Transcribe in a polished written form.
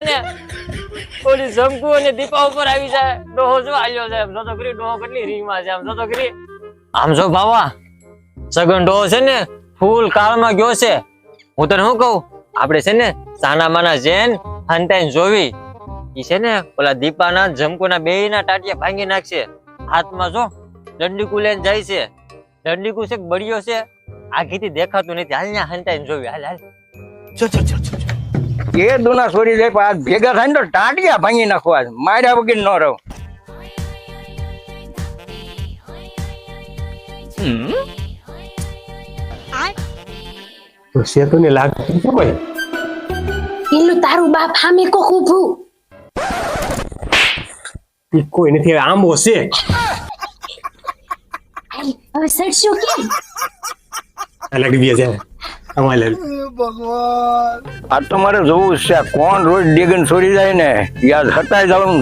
ને ઓલી જમકુ અને દીપા ઉપર આવી જાય ડોહો જો આલ્યો છે જો તો કરી ડોહો કેટલી રીંગમાં છે આમ જો તો કરી આમ જો બાવા સગન ડોહો છે ને ફૂલ કાળમાં ગયો છે હું તને શું કહું આપણે છે ને સાના માના જેન હંતાઈને જોવી ઈ છે ને ઓલા દીપાના જમકુના બેયના ટાટિયા ભાંગી નાખશે હાથમાં જો દંડીકુ લઈને જાય છે દંડીકુ છે બળિયો છે આગીથી દેખાતું નથી હાલ ને હંતાઈને જોવી હાલ હાલ એ દુના છોડી જાય પણ ભેગા થાય ને તો ટાંટિયા ભાંગી નાખવા માર્યા વગર ન રહો. સેતુ ને લાગતું છે ભાઈ એનું તારું બાપ સામે કોક ઊભું. ઈ કોઈ નથી આંબો છે આઈ, હવે સડશો કેમ? અલગ બી છે અમારે આ તો મારે જોવું છે કોણ રોજ ડેગન છોડી જાય ને યાદ હટાઈ જવાનું